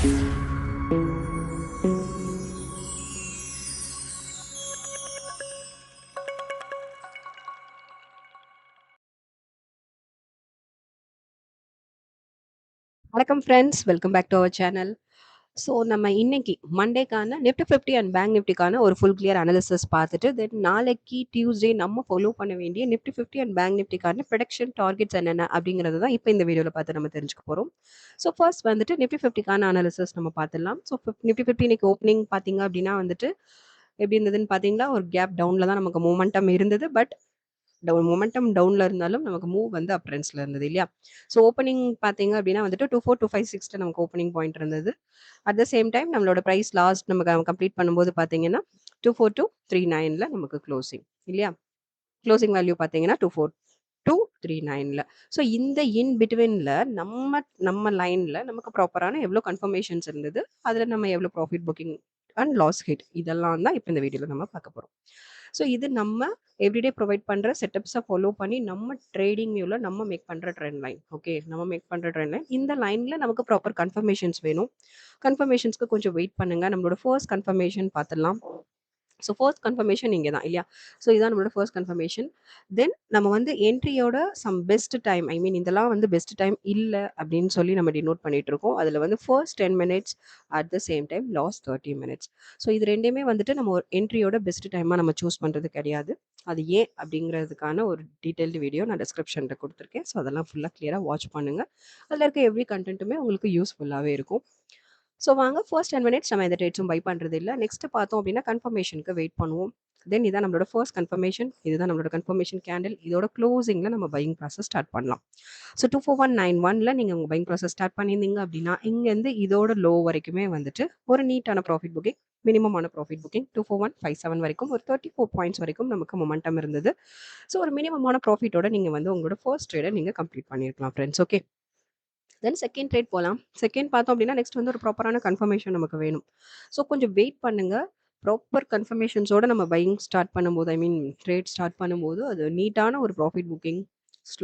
வணக்கம் friends, welcome back to our channel. So நம்ம இன்னைக்கு மண்டேக்கான நிஃப்டி 50 அண்ட் பேங்க் நிஃப்டிக்கான ஒரு ஃபுல் கிளியர் அனாலிசிஸ் பார்த்துட்டு தென் நாளைக்கு டியூஸ்டே நம்ம ஃபாலோ பண்ண வேண்டிய நிஃப்டி 50 அண்ட் பேங்க் நிஃப்டிக்கான ப்ரொடக்ஷன் டார்கெட்ஸ் என்னென்ன அப்படிங்கிறது தான் இப்போ இந்த வீடியோவில் பார்த்து நம்ம தெரிஞ்சுக்க போகிறோம். ஸோ ஃபர்ஸ்ட் வந்துட்டு நிஃப்டி 50க்கான அனாலிசிஸ் நம்ம பார்த்துடலாம். ஸோ நிஃப்டி 50 இன்னைக்கு ஓப்பனிங் பார்த்தீங்க அப்படின்னா வந்துட்டு எப்படி இருந்ததுன்னு பார்த்தீங்கன்னா ஒரு கேப் டவுனில் தான் நமக்கு மூமெண்டம் இருந்தது. பட் மொமெண்டம் டவுன்ல இருந்தாலும் நமக்கு மூவ் வந்து அப் ட்ரெண்ட்ஸ்ல இருந்தது இல்லையா? ஸோ ஓப்பனிங் பார்த்தீங்க அப்படின்னா வந்துட்டு 24,256 நமக்கு ஓப்பனிங் பாயிண்ட் இருந்தது. அட் த சேம் டைம் நம்மளோட ப்ரைஸ் லாஸ்ட் நமக்கு கம்ப்ளீட் பண்ணும்போது பார்த்தீங்கன்னா 24,239ல நமக்கு க்ளோசிங் இல்லையா? க்ளோசிங் வேல்யூ பார்த்தீங்கன்னா 24,239ல. ஸோ இந்த இன் பிட்வீன்ல நம்ம நம்ம லைன்ல நமக்கு ப்ராப்பரான எவ்வளோ கன்ஃபர்மேஷன்ஸ் இருந்தது, அதில் நம்ம எவ்வளோ profit booking and loss hit இதெல்லாம் தான் இப்போ இந்த வீடியோவில் நம்ம பார்க்க போகிறோம். ஸோ இது நம்ம எவ்ரிடே ப்ரொவைட் பண்ணுற செட்டப்ஸை ஃபாலோ பண்ணி நம்ம ட்ரேடிங் வியூவில் நம்ம மேக் பண்ணுற ட்ரெண்ட் லைன். ஓகே, நம்ம மேக் பண்ணுற ட்ரெண்ட் லைன் இந்த லைனில் நமக்கு ப்ராப்பர் கன்ஃபர்மேஷன்ஸ் வேணும். கன்ஃபர்மேஷன்ஸ்க்கு கொஞ்சம் வெயிட் பண்ணுங்கள். நம்மளோட ஃபர்ஸ்ட் கன்ஃபர்மேஷன் பார்த்துடலாம். ஸோ ஃபர்ஸ்ட் கன்ஃபர்மேஷன் இங்கே தான் இல்லையா? ஸோ இதான் நம்மளோட ஃபர்ஸ்ட் கன்ஃபர்மேஷன். தென் நம்ம வந்து என்ட்ரியோட சம் பெஸ்ட் டைம், ஐ மீன் இதெல்லாம் வந்து பெஸ்ட் டைம் இல்லை அப்படின்னு சொல்லி நம்ம டினோட் பண்ணிட்டு இருக்கோம். அதில் வந்து first 10 minutes at the same time last 30 minutes. So இது ரெண்டுமே வந்துட்டு நம்ம ஒரு என்ட்ரியோட பெஸ்ட் டைமாக நம்ம சூஸ் பண்ணுறது கிடையாது. அது ஏன் அப்படிங்கிறதுக்கான ஒரு டீட்டெயில்டு வீடியோ நான் டிஸ்கிரிப்ஷனில் கொடுத்துருக்கேன். ஸோ அதெல்லாம் ஃபுல்லாக கிளியராக வாட்ச் பண்ணுங்கள். அதில் இருக்க எவ்ரி கண்டென்ட்டுமே உங்களுக்கு யூஸ்ஃபுல்லாகவே இருக்கும். ஸோ வாங்க ஃபர்ஸ்ட் 10 மினிட்ஸ் நம்ம எந்த டேட்ஸும் பை பண்ணுறது இல்லை. நெக்ஸ்ட் பார்த்தோம் அப்படின்னா கன்ஃபர்மேஷனுக்கு வெயிட் பண்ணுவோம். தென் இதான் நம்மளோட ஃபர்ஸ்ட் கன்ஃபர்மேஷன். இதுதான் நம்மளோட கன்ஃபர்மேஷன் கேண்டில். இதோட க்ளோசிங்கில் நம்ம பையிங் ப்ராசஸ் ஸ்டார்ட் பண்ணலாம். ஸோ 24191ல நீங்கள் உங்கள் பையிங் ப்ராசஸ் ஸ்டார்ட் பண்ணியிருந்தீங்க அப்படின்னா இங்கேருந்து இதோட லோ வரைக்குமே வந்துட்டு ஒரு நீட்டான ப்ராஃபிட் புக்கிங், மினிமமான ப்ராஃபிட் புக்கிங் 24157 வரைக்கும் ஒரு 34 பாயிண்ட்ஸ் வரைக்கும் நமக்கு மொமெண்டம் இருந்தது. ஸோ ஒரு மினிமமான ப்ராஃபிட்டோட நீங்கள் வந்து உங்களோட ஃபர்ஸ்ட் ட்ரேடை நீங்கள் கம்ப்ளீட் பண்ணியிருக்கலாம் friends. Okay, then second trade போகலாம். செகண்ட் பார்த்தோம் அப்படின்னா நெக்ஸ்ட் வந்து ஒரு ப்ராப்பரான கன்ஃபர்மேஷன் நமக்கு வேணும். ஸோ கொஞ்சம் வெயிட் பண்ணுங்க. ப்ராப்பர் கன்ஃபர்மேஷன்ஸோட நம்ம பையிங் ஸ்டார்ட் பண்ணும்போது, ஐ மீன் ட்ரேட் ஸ்டார்ட் பண்ணும்போது அது நீட்டான ஒரு ப்ராஃபிட் புக்கிங்,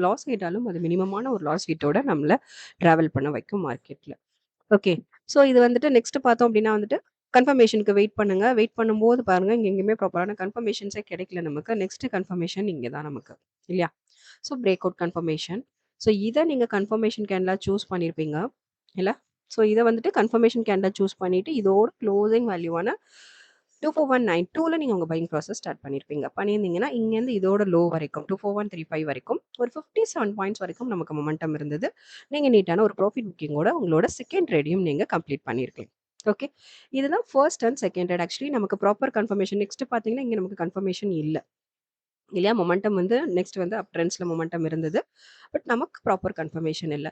லாஸ் ஹிட்டாலும் அது மினிமமான ஒரு லாஸ் ஹிட்டோட நம்மளை ட்ராவல் பண்ண வைக்கும் மார்க்கெட்டில். ஓகே, ஸோ இது வந்துட்டு நெக்ஸ்ட் பார்த்தோம் அப்படின்னா வந்துட்டு கன்ஃபர்மேஷனுக்கு வெயிட் பண்ணுங்க. வெயிட் பண்ணும்போது பாருங்க இங்கே எங்கேயுமே ப்ராப்பரான கன்ஃபர்மேஷன்ஸே கிடைக்கல நமக்கு. நெக்ஸ்ட் கன்ஃபர்மேஷன் இங்கே தான் நமக்கு இல்லையா? So break out confirmation. So இதை நீங்கள் கன்ஃபர்மேஷன் கேண்டிலாக சூஸ் பண்ணியிருப்பீங்க இல்லை? ஸோ இதை வந்துட்டு கன்ஃபர்மேஷன் கேண்டிலாக சூஸ் பண்ணிவிட்டு இதோட க்ளோசிங் வேல்யூவான 24192ல நீங்கள் உங்கள் பையிங் ப்ராசஸ் ஸ்டார்ட் பண்ணியிருந்தீங்கன்னா இங்கேருந்து இதோட லோ வரைக்கும் 24135 வரைக்கும் ஒரு 57 பாயிண்ட்ஸ் வரைக்கும் நமக்கு மொமெண்டம் இருந்தது. நீங்கள் நீட்டான ஒரு ப்ராஃபிட் புக்கிங்கோட உங்களோட செகண்ட் ட்ரேடையும் நீங்கள் கம்ப்ளீட் பண்ணியிருக்கீங்க. ஓகே, இதுதான் first and second trade. Actually நமக்கு ப்ராப்பர் கன்ஃபர்மேஷன் நெக்ஸ்ட் பார்த்தீங்கன்னா இங்கே நமக்கு கன்ஃபர்மேஷன் இல்லை இல்லையா? மொமெண்டம் வந்து நெக்ஸ்ட் வந்து அப் ட்ரெண்ட்ஸில் மொமெண்டம் இருந்தது. பட் நமக்கு ப்ராப்பர் கன்ஃபர்மேஷன் இல்லை.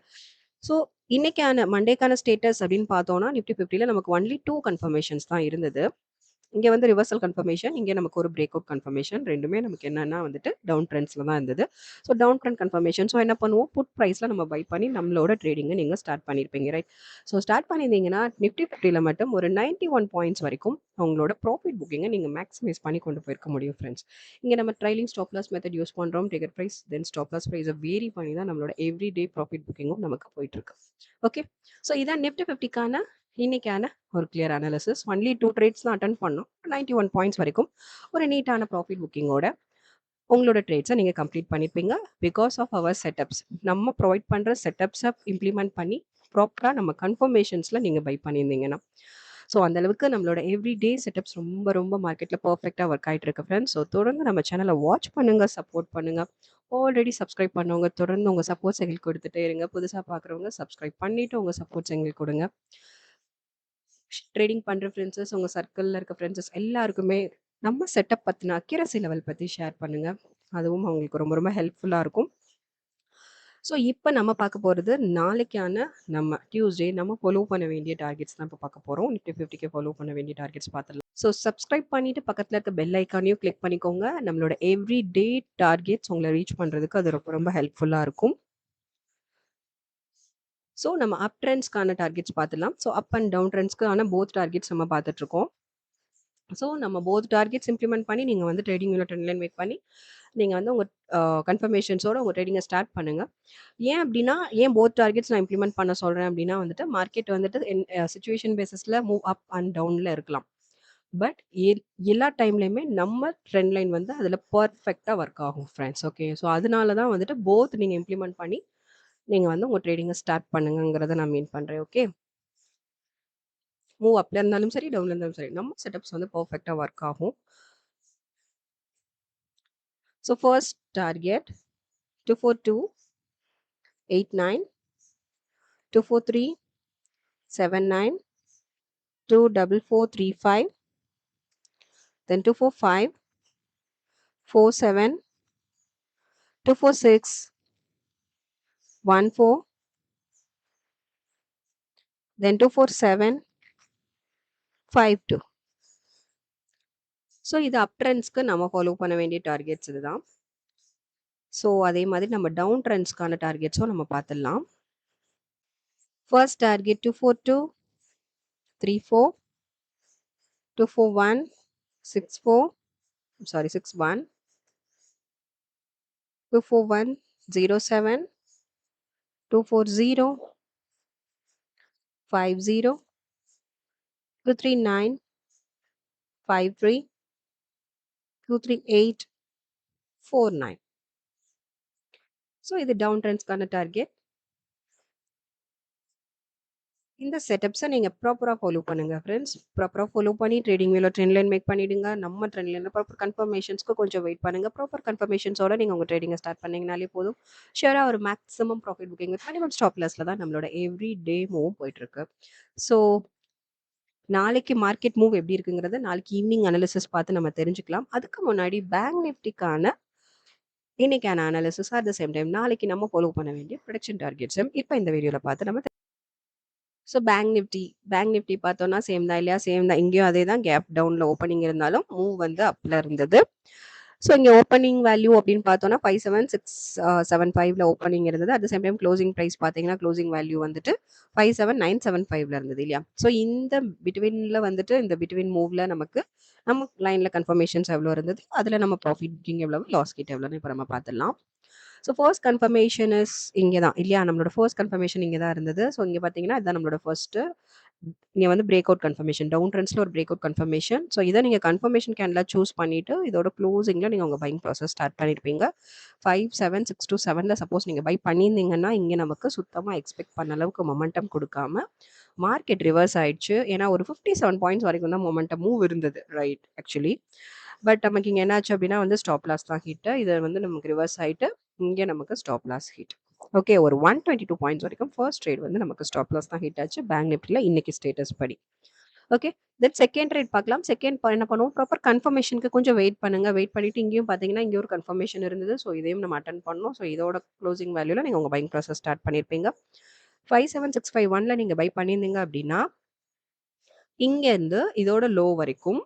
ஸோ இன்னைக்கான மண்டேக்கான ஸ்டேட்டஸ் அப்படின்னு பார்த்தோம்னா நிஃப்டி 50ல நமக்கு ஒன்லி 2 கன்ஃபர்மேஷன்ஸ் தான் இருந்தது. இங்கே வந்து ரிவர்சல் கன்ஃபர்மேஷன், இங்கே நமக்கு ஒரு பிரேக் அவுட் கன்ஃபர்மேஷன். ரெண்டுமே நமக்கு என்னன்னா வந்துட்டு டவுன் ட்ரெண்ட்ஸில் தான் இருந்தது. So down trend confirmation. So என்ன பண்ணுவோம், புட் ப்ரைஸில் நம்ம பை பண்ணி நம்மளோட ட்ரேடிங்கை நீங்கள் ஸ்டார்ட் பண்ணியிருப்பீங்க ரைட்? ஸோ ஸ்டார்ட் பண்ணியிருந்தீங்கன்னா நிஃப்டி 50ல மட்டும் ஒரு 91 பாயிண்ட்ஸ் வரைக்கும் உங்களோட ப்ராஃபிட் புக்கிங்கை நீங்கள் மேக்ஸிமைஸ் பண்ணி கொண்டு போயிருக்க முடியும் ஃப்ரெண்ட்ஸ். இங்கே நம்ம trailing stop loss method use பண்ணுறோம். Target price then stop loss ப்ரைஸை வேரி பண்ணி தான் நம்மளோட எவ்ரி டே ப்ராஃபிட் புக்கிங்கும் நமக்கு போயிட்டுருக்கு. ஓகே, ஸோ இதான் நிஃப்டி 50க்கான இன்னைக்கான ஒரு கிளியர் அனாலிசிஸ். ஒன்லி 2 ட்ரேட்ஸ் தான் அட்டன் பண்ணோம். 91 பாயிண்ட்ஸ் வரைக்கும் ஒரு நீட்டான ப்ராஃபிட் புக்கிங்கோட உங்களோட ட்ரேட்ஸை நீங்கள் கம்ப்ளீட் பண்ணியிருப்பீங்க. பிகாஸ் ஆஃப் அவர் செட்டப்ஸ், நம்ம ப்ரொவைட் பண்ணுற செட்டப்ஸை இம்ப்ளிமெண்ட் பண்ணி ப்ராப்பராக நம்ம கன்ஃபர்மேஷன்ஸில் நீங்கள் பை பண்ணியிருந்தீங்கன்னா. ஸோ அந்தளவுக்கு நம்மளோட எவ்ரிடே செட்டப்ஸ் ரொம்ப ரொம்ப மார்க்கெட்டில் பர்ஃபெக்டாக ஒர்க் ஆகிட்டு இருக்கு ஃப்ரெண்ட்ஸ். ஸோ தொடர்ந்து நம்ம சேனலை வாட்ச் பண்ணுங்கள், சப்போர்ட் பண்ணுங்கள். ஆல்ரெடி சப்ஸ்கிரைப் பண்ணவங்க தொடர்ந்து உங்கள் சப்போர்ட்ஸ் எங்களுக்கு கொடுத்துட்டே இருங்க. புதுசாக பார்க்குறவங்க சப்ஸ்கிரைப் பண்ணிவிட்டு உங்கள் சப்போர்ட்ஸ் எங்களுக்கு கொடுங்க. ட்ரேடிங் பண்ணுற ஃப்ரெண்ட்ஸஸ், உங்கள் சர்க்கிளில் இருக்க ஃப்ரெண்ட்ஸஸ் எல்லாருக்குமே நம்ம செட்டப் பற்றின அக்யூரசி லெவல் பற்றி ஷேர் பண்ணுங்கள். அதுவும் அவங்களுக்கு ரொம்ப ரொம்ப ஹெல்ப்ஃபுல்லாக இருக்கும். ஸோ இப்போ நம்ம பார்க்க போகிறது நாளைக்கான நம்ம டியூஸ்டே நம்ம ஃபாலோ பண்ண வேண்டிய டார்கெட்ஸ் தான் இப்போ பார்க்க போகிறோம். நிஃப்டி 50க்கு ஃபாலோ பண்ண வேண்டிய டார்கெட்ஸ் பார்த்துடலாம். ஸோ சப்ஸ்கிரைப் பண்ணிவிட்டு பக்கத்தில் இருக்க பெல் ஐக்கானையும் கிளிக் பண்ணிக்கோங்க. நம்மளோட எவ்ரி டே டார்கெட்ஸ் உங்களை ரீச் பண்ணுறதுக்கு அது ரொம்ப ரொம்ப ஹெல்ப்ஃபுல்லாக இருக்கும். ஸோ நம்ம அப் ட்ரெண்ட்ஸ்க்கான டார்கெட்ஸ் பார்த்துலாம். ஸோ அப் அண்ட் டவுன் ட்ரெண்ட்ஸ்க்கான போத் டார்கெட்ஸ் நம்ம பார்த்துட்ருக்கோம். ஸோ நம்ம போத் டார்கெட்ஸ் இம்ப்ளிமெண்ட் பண்ணி நீங்கள் வந்து ட்ரேடிங் ட்ரெண்ட் லைன் மேக் பண்ணி நீங்க வந்து உங்க கன்ஃபர்மேஷன்ஸோட உங்க ட்ரேடிங்க ஸ்டார்ட் பண்ணுங்க. ஏன் அப்டின்னா, ஏன் போத் டார்கெட்ஸ் நான் இம்ப்ளிமெண்ட் பண்ண சொல்றேன் அப்டின்னா வந்துட்டு, மார்க்கெட் வந்துட்டு சிச்சுவேஷன் பேசிஸ்ல மூவ் அப் அண்ட் டவுன்ல இருக்கலாம். பட் எல்லா டைம்லயுமே நம்ம ட்ரெண்ட் லைன் வந்து அதுல பெர்ஃபெக்ட்டா ஒர்க் ஆகும் ஃபிரெண்ட்ஸ். ஓகே. ஸோ அதனால தான் வந்துட்டு போத் நீங்க இம்ப்ளிமெண்ட் பண்ணி, நீங்க வந்து உங்க ட்ரேடிங்க ஸ்டார்ட் பண்ணுங்கங்கிறத நான் மீன் பண்றேன். ஓகே. மூவ் அப்ல இருந்தாலும் சரி, டவுன்ல இருந்தாலும் சரி, நம்ம செட்டப்ஸ் வந்து பெர்ஃபெக்ட்டா ஒர்க் ஆகும். So first target 242, 89, 243, 79, 24435, then 245, 47, 246, 14, then 247, 52. So இது அப் ட்ரெண்ட்ஸ்க்கு நம்ம ஃபாலோ பண்ண வேண்டிய டார்கெட்ஸ் இதுதான். ஸோ அதே மாதிரி நம்ம டவுன் ட்ரெண்ட்ஸ்க்கான டார்கெட்ஸும் நம்ம பார்த்துடலாம். First target 242, 34, 241, 64, sorry 61, 241, 07, 240, 50, 239, 53, 238, 49. ஸோ இது டவுன் ட்ரெண்ட்ஸ்க்கான டார்கெட். இந்த செட்டப்ஸை நீங்கள் ப்ராப்பராக ஃபாலோ பண்ணுங்கள் ஃப்ரெண்ட்ஸ். ப்ராப்பராக ஃபாலோ பண்ணி ட்ரேடிங் வியூவில் ட்ரெண்ட் லைன் மேக் பண்ணிவிடுங்க. நம்ம ட்ரெண்ட் லைனில் ப்ராப்பர் கன்ஃபர்மேஷன்ஸ்க்கு கொஞ்சம் வெயிட் பண்ணுங்கள். ப்ராப்பர் கன்ஃபர்மேஷன்ஸோட நீங்கள் உங்கள் ட்ரேடிங்கை ஸ்டார்ட் பண்ணிங்கனாலே போதும். ஷியராக ஒரு maximum profit booking with minimum stop லாஸில் தான் நம்மளோட எவ்ரி டே மூவ் போயிட்டுருக்கு. ஸோ நாளைக்கு மார்க்கெட் மூவ் எப்படி இருக்குங்கிறத நாளைக்கு ஈவினிங் அனாலிசிஸ் பார்த்து நம்ம தெரிஞ்சுக்கலாம். அதுக்கு முன்னாடி பேங்க் நிஃப்டிக்கான இன்னைக்கான analysis at the same time நாளைக்கு நம்ம ஃபாலோ பண்ண வேண்டிய ப்ரொடக்ஷன் டார்கெட்ஸும் இப்போ இந்த வீடியோவில் பார்த்து நம்ம ஸோ பேங்க் நிஃப்டி பார்த்தோம்னா சேம் தான் இல்லையா? சேம் தான். இங்கேயும் அதே தான். கேப் டவுனில் ஓப்பனிங் இருந்தாலும் மூவ் வந்து அப்பில் இருந்தது. ஸோ இங்கே ஓப்பனிங் வேல்யூ அப்படின்னு பார்த்தோம்னா 57675 ஓப்பனிங் இருந்தது. At the same time closing price பார்த்தீங்கன்னா க்ளோசிங் வேல்யூ வந்துட்டு 57975 இருந்தது இல்லையா? ஸோ இந்த பிட்வீன் மூவ்ல நம்ம லைனில் கன்ஃபர்மேஷன்ஸ் எவ்வளோ இருந்தது, அதில் நம்ம ப்ராஃபிட் புக்கிங் எவ்வளோ, லாஸ் கிட்ட எவ்வளோன்னு இப்போ நம்ம பார்த்துடலாம். ஸோ ஃபர்ஸ்ட் கன்ஃபர்மேஷன் இங்கே தான் இல்லையா? நம்மளோட ஃபர்ஸ்ட் கன்ஃபர்மேஷன் இங்கே தான் இருந்தது. ஸோ இங்கே பார்த்தீங்கன்னா இதுதான் நம்மளோட ஃபர்ஸ்ட்டு. இங்கே வந்து பிரேக் அவுட் கன்ஃபர்மேஷன், டவுன் ட்ரெண்ட்ஸில் ஒரு பிரேக் அவுட் கன்ஃபர்மேஷன். ஸோ இதை நீங்கள் கன்ஃபர்மேஷன் கேண்டில் சூஸ் பண்ணிவிட்டு இதோட க்ளோசிங்கில் நீங்கள் உங்கள் பையிங் ப்ராசஸ் ஸ்டார்ட் பண்ணியிருப்பீங்க. 57627 சப்போஸ் நீங்கள் பை பண்ணியிருந்தீங்கன்னா இங்கே நமக்கு சுத்தமாக எக்ஸ்பெக்ட் பண்ண அளவுக்கு மொமெண்டம் கொடுக்காம மார்க்கெட் ரிவர்ஸ் ஆயிடுச்சு. ஏன்னா ஒரு 57 பாயிண்ட்ஸ் வரைக்கும் தான் மொமெண்டம் மூவ் இருந்தது, ரைட்? ஆக்சுவலி பட் நமக்கு இங்கே என்னாச்சு அப்படின்னா வந்து ஸ்டாப் லாஸ் தான் ஹிட். இதை வந்து நமக்கு ரிவர்ஸ் ஆகிட்டு இங்கே நமக்கு ஸ்டாப் லாஸ் ஹிட். ஓகே, ஒரு 122 பாயிண்ட்ஸ் வரைக்கும் ஃபர்ஸ்ட் ட்ரேட் வந்து நமக்கு ஸ்டாப் லாஸ் தான் ஹிட் ஆச்சு பேங்க் நிஃப்டியில் இன்னைக்கு ஸ்டேட்டஸ் படி. ஓகே, தென் செகண்ட் ட்ரேட் பார்க்கலாம். செகண்ட் என்ன பண்ணுவோம், ப்ராப்பர் கன்ஃபர்மேஷனுக்கு கொஞ்சம் வெயிட் பண்ணுங்க. வெயிட் பண்ணிட்டு இங்கேயும் பார்த்தீங்கன்னா இங்கே ஒரு கன்ஃபர்மேஷன் இருந்தது. ஸோ இதையும் நம்ம அட்டன் பண்ணோம். ஸோ இதோட க்ளோசிங் வேல்யூவில் நீங்கள் உங்கள் பையிங் ப்ராசஸ் ஸ்டார்ட் பண்ணியிருப்பீங்க. 57651 நீங்கள் பை பண்ணியிருந்தீங்க அப்படின்னா இங்கேருந்து இதோட லோ வரைக்கும்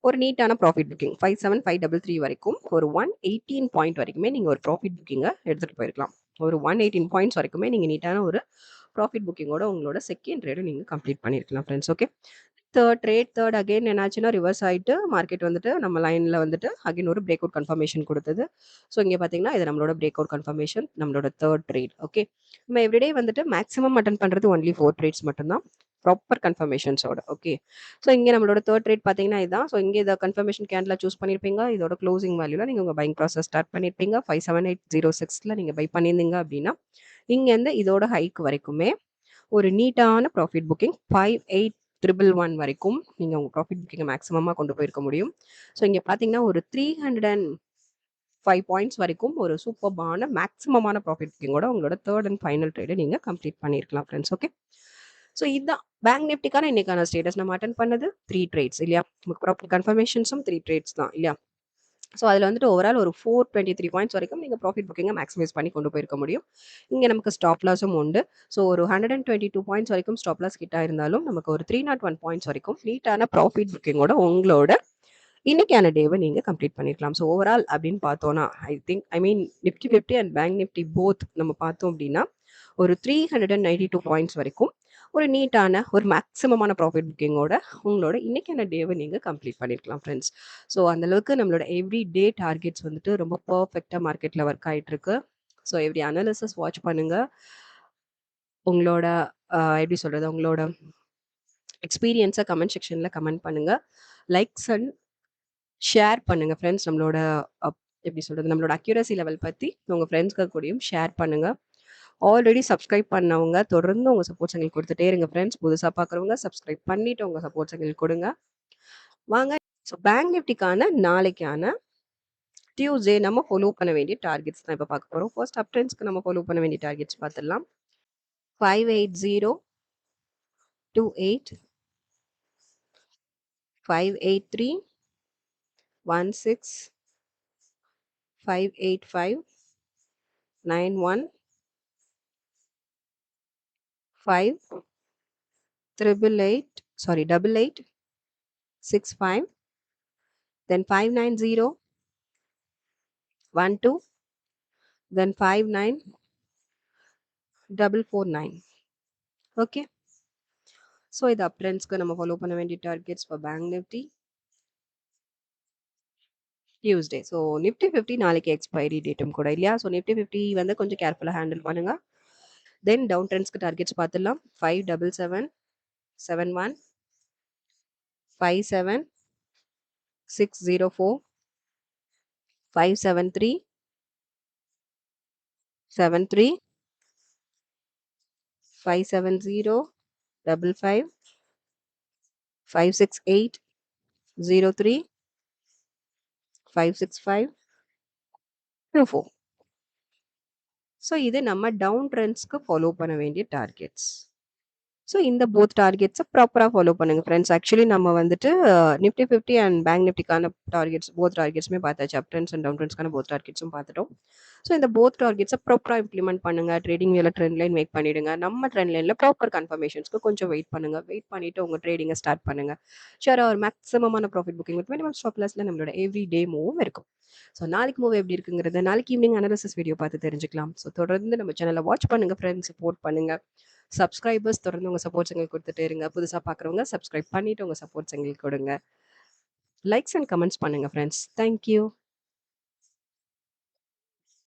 ஒரு நீட்டான ப்ராஃபிட் புக்கிங் 57533 வரைக்கும் ஒரு 118 பாயிண்ட் வரைக்குமே நீங்கள் ஒரு ப்ராஃபிட் புக்கிங்கை எடுத்துகிட்டு போயிருக்கலாம். ஒரு 118 பாயிண்ட்ஸ் வரைக்குமே நீங்கள் நீட்டான ஒரு ப்ராஃபிட் புக்கிங்கோட உங்களோட செகண்ட் ட்ரேடை நீங்கள் கம்ப்ளீட் பண்ணியிருக்கலாம் ஃப்ரெண்ட்ஸ். ஓகே, தேர்ட் அகைன் என்னாச்சுன்னா ரிவர்ஸ் ஆகிட்டு மார்க்கெட் வந்துட்டு நம்ம லைனில் வந்துட்டு அகைன் ஒரு பிரேக் அவுட் கன்ஃபர்மேஷன் கொடுத்தது. ஸோ இங்கே பார்த்தீங்கன்னா இது நம்மளோட பிரேக் அவுட் கன்ஃபர்மேஷன், நம்மளோட தேர்ட் ட்ரேட். ஓகே, நம்ம எவ்ரிடே வந்துட்டு மேக்ஸிமம் அட்டன் பண்ணுறது ஒன்லி 4 ட்ரேட்ஸ் மட்டும்தான் ப்ராப்பர் கன்ஃபர்மேஷன்ஸோட. ஓகே, ஸோ இங்கே நம்மளோட தேர்ட் ட்ரேட் பார்த்தீங்கன்னா இதுதான். ஸோ இங்கே இதை கன்ஃபர்மேஷன் கேண்டில் சூஸ் பண்ணியிருப்பீங்க. இதோட க்ளோசிங் வேல்யூவில் நீங்கள் உங்கள் பையிங் ப்ராசஸ் ஸ்டார்ட் பண்ணியிருப்பீங்க. 57806 நீங்கள் பை பண்ணியிருந்தீங்க அப்படின்னா இங்கேருந்து இதோட ஹைக் வரைக்குமே ஒரு நீட்டான ப்ராஃபிட் புக்கிங் 58111 வரைக்கும் நீங்கள் உங்கள் ப்ராஃபிட் புக்கிங்கை மேக்ஸிமமாக கொண்டு போயிருக்க முடியும். ஸோ இங்கே பார்த்தீங்கன்னா ஒரு 305 பாயிண்ட்ஸ் வரைக்கும் ஒரு சூப்பர்பான மேக்ஸிமமான ப்ராஃபிட் புக்கிங்கோட உங்களோட தேர்ட் அண்ட் ஃபைனல் ட்ரேடை நீங்கள் கம்ப்ளீட் பண்ணியிருக்கலாம் ஃப்ரெண்ட்ஸ். ஓகே, ஸோ இதுதான் பேங்க் நிஃப்டிக்கான இன்னைக்கான ஸ்டேட்டஸ். நம்ம அட்டன் பண்ணது 3 ட்ரேட்ஸ் இல்லையா? ப்ராப்பர் கன்ஃபர்மேஷன்ஸும் 3 ட்ரேட்ஸ் தான் இல்லையா? ஸோ அதில் வந்துட்டு ஓவரால் ஒரு 423 பாயிண்ட்ஸ் வரைக்கும் நீங்கள் ப்ராஃபிட் புக்கிங்கை மேக்ஸிமைஸ் பண்ணி கொண்டு போயிருக்க முடியும். இங்கே நமக்கு ஸ்டாப் லாஸும் உண்டு. ஸோ ஒரு 122 பாயிண்ட்ஸ் வரைக்கும் ஸ்டாப் லாஸ் கிட்ட இருந்தாலும் நமக்கு ஒரு 301 பாயிண்ட்ஸ் வரைக்கும் நீட்டான ப்ராஃபிட் புக்கிங்கோட உங்களோட இன்னைக்கான டேவை நீங்கள் கம்ப்ளீட் பண்ணிருக்கலாம். ஸோ ஓவரால் அப்படின்னு பார்த்தோன்னா Nifty 50 and bank Nifty both நம்ம பார்த்தோம் அப்படின்னா ஒரு 392 பாயிண்ட்ஸ் வரைக்கும் ஒரு நீட்டான ஒரு மேக்ஸிமமான ப்ராஃபிட் புக்கிங்கோட உங்களோட இன்னைக்கான டேவை நீங்கள் கம்ப்ளீட் பண்ணியிருக்கலாம் ஃப்ரெண்ட்ஸ். ஸோ அந்தளவுக்கு நம்மளோட எவ்ரி டே டார்கெட்ஸ் வந்துட்டு ரொம்ப பர்ஃபெக்டாக மார்க்கெட்டில் ஒர்க் ஆகிட்டுருக்கு. ஸோ எவ்ரி அனாலிசிஸ் வாட்ச் பண்ணுங்கள். உங்களோட எப்படி சொல்கிறது, உங்களோட எக்ஸ்பீரியன்ஸை கமெண்ட் செக்ஷனில் கமெண்ட் பண்ணுங்கள். லைக்ஸ் அண்ட் ஷேர் பண்ணுங்கள் ஃப்ரெண்ட்ஸ். நம்மளோட எப்படி சொல்கிறது, நம்மளோட அக்யூரசி லெவல் பற்றி உங்கள் ஃப்ரெண்ட்ஸ்க்கு கூடயும் ஷேர் பண்ணுங்கள். ஆல்ரெடி சப்ஸ்கிரைப் பண்ணவங்க தொடர்ந்து உங்கள் சப்போர்ட்ஸ் எங்களுக்கு கொடுத்துட்டே இருங்க ஃப்ரெண்ட்ஸ். புதுசாக பார்க்குறவங்க சப்ஸ்கிரைப் பண்ணிவிட்டு உங்கள் சப்போர்ட்ஸ் எங்களுக்கு கொடுங்க. வாங்க. ஸோ பேங்க் நிஃப்டிக்கான நாளைக்கான டியூஸ்டே நம்ம ஃபாலோ பண்ண வேண்டிய டார்கெட்ஸ் தான் இப்போ பார்க்க போகிறோம். ஃபர்ஸ்ட் அப் ட்ரெண்ட்ஸ்க்கு நம்ம ஃபாலோ பண்ண வேண்டிய டார்கெட்ஸ் பார்த்துடலாம். 58028, 583, 16, 585, 91, 5, 88, 65, then 590, 12, then 59, 449. ஓகே. ஸோ இது அப் ட்ரெண்ட்ஸ்க்கு நம்ம ஃபாலோ பண்ண வேண்டிய targets for bank Nifty Tuesday. So Nifty 50 நாளைக்கு எக்ஸ்பைரி டேட்டும் கூட இல்லையா? ஸோ நிஃப்டி 50 வந்து கொஞ்சம் கேர்ஃபுல்லாக ஹேண்டில் பண்ணுங்க. தென் டவுன் ட்ரெண்ட்ஸ்க்கு டார்கெட்ஸ் பார்த்துடலாம். 577, 71, 57, 604, 573, 73, 570, 55, 568, 03, 565, 24. ஸோ இது நம்ம டவுன் ட்ரெண்ட்ஸ்க்கு ஃபாலோ பண்ண வேண்டிய டார்கெட்ஸ். ஸோ இந்த போத் டார்கெட்ஸை ப்ராப்பராக ஃபாலோ பண்ணுங்க ஃப்ரெண்ட்ஸ். ஆக்சுவலி நம்ம வந்துட்டு நிஃப்டி 50 அண்ட் பேங்க் நிஃப்டிக்கான டார்கெட்ஸ் போத் டார்கெட்ஸுமே பார்த்தாச்சு. அப் ட்ரெண்ட்ஸ் அண்ட் டவுன் ட்ரெண்ட்ஸ்க்கான போத் டார்கெட்ஸும் பார்த்துட்டோம். ஸோ இந்த போத் டார்கெட்ஸை ப்ராப்பராக இம்ப்ளிமெண்ட் பண்ணுங்க. ட்ரேடிங் வேலை ட்ரெண்ட் லைன் மேக் பண்ணிடுங்க. நம்ம ட்ரெண்ட் லைனில் ப்ராப்பர் கன்ஃபர்மேஷன்ஸ்க்கு கொஞ்சம் வெயிட் பண்ணுங்க. வெயிட் பண்ணிட்டு உங்கள் ட்ரேடிங்கை ஸ்டார்ட் பண்ணுங்க. ஷேர் ஒரு மேக்ஸிமமான profit booking with minimum stop லாஸில் நம்மளோட எவ்ரி டே மூவும் இருக்கும். ஸோ நாளைக்கு மூவ் எப்படி இருக்குங்கிறத நாளைக்கு ஈவினிங் அனாலிசிஸ் வீடியோ பார்த்து தெரிஞ்சுக்கலாம். ஸோ தொடர்ந்து நம்ம சேனலை வாட்ச் பண்ணுங்க ஃப்ரெண்ட்ஸ், சப்போர்ட் பண்ணுங்க. சப்ஸ்கிரைபர்ஸ் தொடர்ந்து உங்கள் சப்போர்ட்ஸ் எங்களுக்கு கொடுத்துட்டே இருங்க. புதுசாக பார்க்குறவங்க சப்ஸ்கிரைப் பண்ணிவிட்டு உங்கள் சப்போர்ட்ஸ் எங்களுக்கு கொடுங்க. லைக்ஸ் அண்ட் கமெண்ட்ஸ் பண்ணுங்கள் ஃப்ரெண்ட்ஸ். தேங்க்யூ.